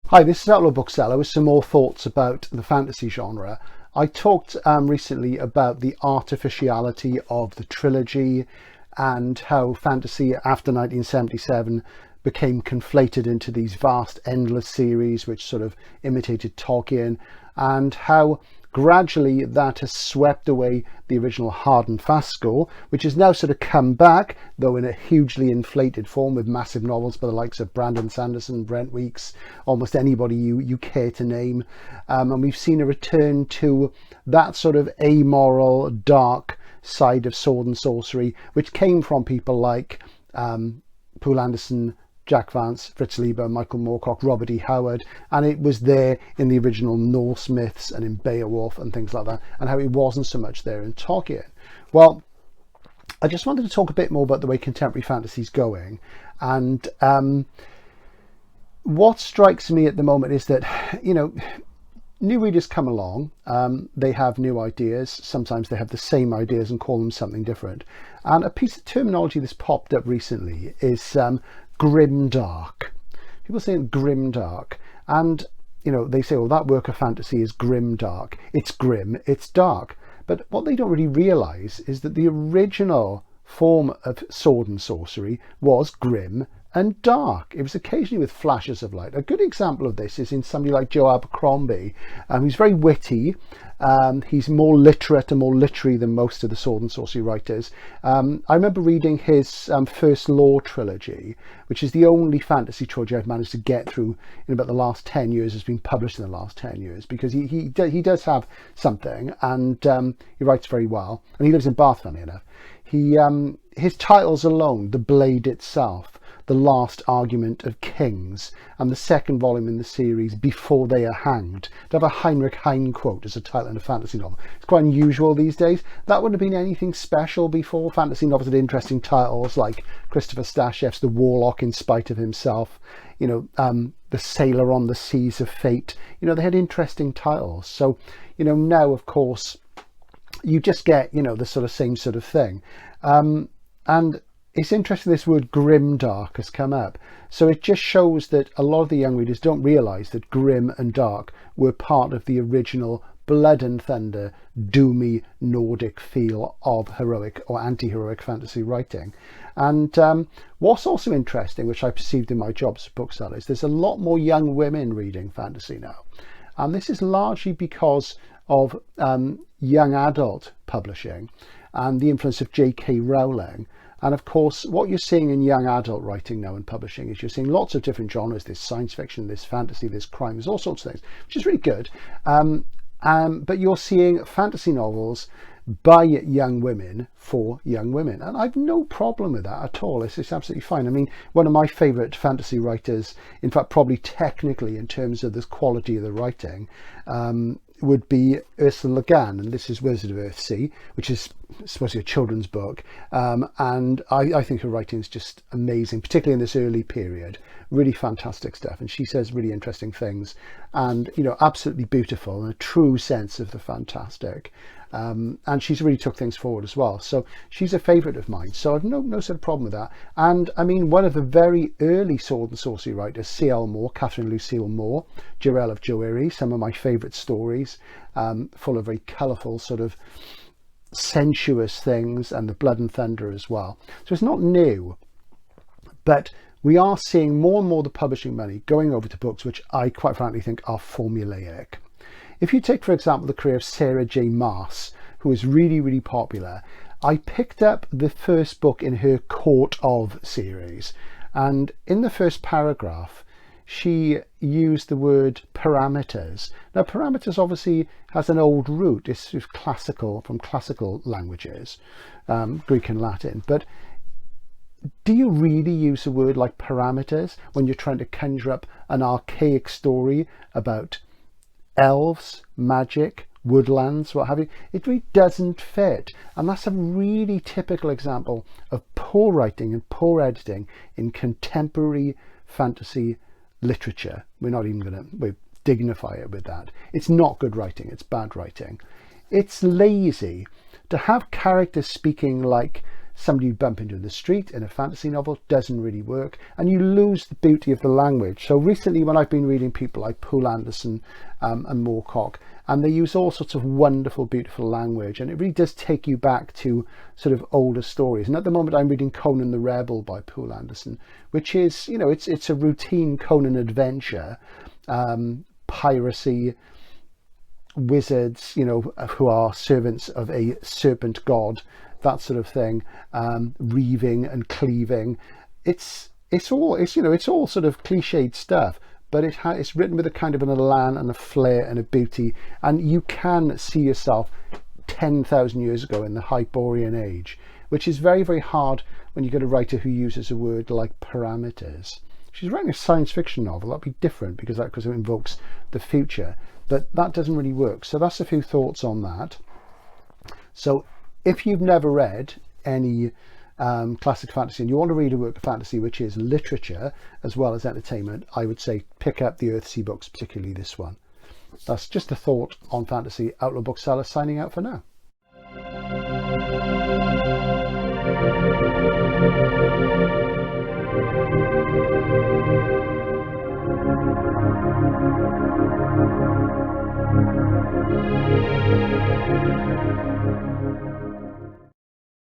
Hi, this is Outlaw Bookseller with some more thoughts about the fantasy genre. I talked recently about the artificiality of the trilogy and how fantasy after 1977 became conflated into these vast endless series which sort of imitated Tolkien, and how gradually that has swept away the original hard and fast school, which has now sort of come back, though in a hugely inflated form, with massive novels by the likes of Brandon Sanderson, Brent Weeks, almost anybody you care to name. And we've seen a return to that sort of amoral, dark side of sword and sorcery, which came from people like Poul Anderson, Jack Vance, Fritz Leiber, Michael Moorcock, Robert E. Howard, and it was there in the original Norse myths and in Beowulf and things like that, and how it wasn't so much there in Tolkien. Well, I just wanted to talk a bit more about the way contemporary fantasy is going, and what strikes me at the moment is that, you know, new readers come along, they have new ideas, sometimes they have the same ideas and call them something different, and a piece of terminology that's popped up recently is Grimdark. People say Grimdark, and you know, they say, well, that work of fantasy is grimdark. It's grim, it's dark. But what they don't really realize is that the original form of sword and sorcery was grim and dark. It was occasionally with flashes of light. A good example of this is in somebody like Joe Abercrombie, who's very witty. He's more literate and more literary than most of the sword and sorcery writers. I remember reading his first Law trilogy, which is the only fantasy trilogy I've managed to get through in about the last 10 years. Has been published in the last 10 years, because he does have something, and he writes very well, and he lives in Bath, funny enough. His titles alone, The Blade Itself, The Last Argument of Kings, and the second volume in the series, Before They Are Hanged, to have a Heinrich Heine quote as a title in a fantasy novel. It's quite unusual these days. That wouldn't have been anything special before. Fantasy novels had interesting titles like Christopher Stasheff's The Warlock in Spite of Himself, you know, The Sailor on the Seas of Fate. You know, they had interesting titles. So, you know, now, of course, you just get, you know, the sort of same sort of thing. And it's interesting this word grimdark has come up. So it just shows that a lot of the young readers don't realise that grim and dark were part of the original blood and thunder, doomy Nordic feel of heroic or anti-heroic fantasy writing. And what's also interesting, which I perceived in my job as a bookseller, is there's a lot more young women reading fantasy now. And this is largely because of young adult publishing and the influence of J.K. Rowling. And of course, what you're seeing in young adult writing now and publishing is you're seeing lots of different genres. There's science fiction, there's fantasy, there's crime, there's all sorts of things, which is really good. But you're seeing fantasy novels by young women for young women. And I've no problem with that at all. It's absolutely fine. I mean, one of my favourite fantasy writers, in fact, probably technically in terms of the quality of the writing, would be Ursula Le Guin, and this is Wizard of Earthsea, which is supposed to be a children's book, and I think her writing is just amazing, particularly in this early period. Really fantastic stuff, and she says really interesting things, and you know, absolutely beautiful in a true sense of the fantastic. And she's really took things forward as well. So she's a favourite of mine. So I've no sort of problem with that. And I mean, one of the very early sword and sorcery writers, C.L. Moore, Catherine Lucille Moore, Jirel of Joeri, some of my favourite stories, full of very colourful sort of sensuous things, and the blood and thunder as well. So it's not new, but we are seeing more and more the publishing money going over to books which I quite frankly think are formulaic. If you take, for example, the career of Sarah J. Maas, who is really, really popular, I picked up the first book in her Court of series, and in the first paragraph, she used the word parameters. Now, parameters obviously has an old root. It's classical, from classical languages, Greek and Latin. But do you really use a word like parameters when you're trying to conjure up an archaic story about elves, magic, woodlands, what have you? It really doesn't fit. And that's a really typical example of poor writing and poor editing in contemporary fantasy literature. We're not even going to dignify it with that. It's not good writing. It's bad writing. It's lazy. To have characters speaking like somebody you bump into in the street in a fantasy novel doesn't really work, and you lose the beauty of the language. So recently, when I've been reading people like Poul Anderson and Moorcock, and they use all sorts of wonderful, beautiful language, and it really does take you back to sort of older stories. And at the moment, I'm reading Conan the Rebel by Poul Anderson, which is, you know, it's a routine Conan adventure, piracy, wizards, you know, who are servants of a serpent god, that sort of thing, reaving and cleaving. It's all sort of cliched stuff, but it's written with a kind of an elan and a flair and a beauty, and you can see yourself 10,000 years ago in the Hyperborean age, which is very, very hard when you get a writer who uses a word like parameters. She's writing a science fiction novel, that'd be different because it invokes the future, but that doesn't really work. So that's a few thoughts on that. So if you've never read any classic fantasy and you want to read a work of fantasy which is literature as well as entertainment, I would say pick up the Earthsea books, particularly this one. That's just a thought on fantasy. Outlaw Bookseller signing out for now.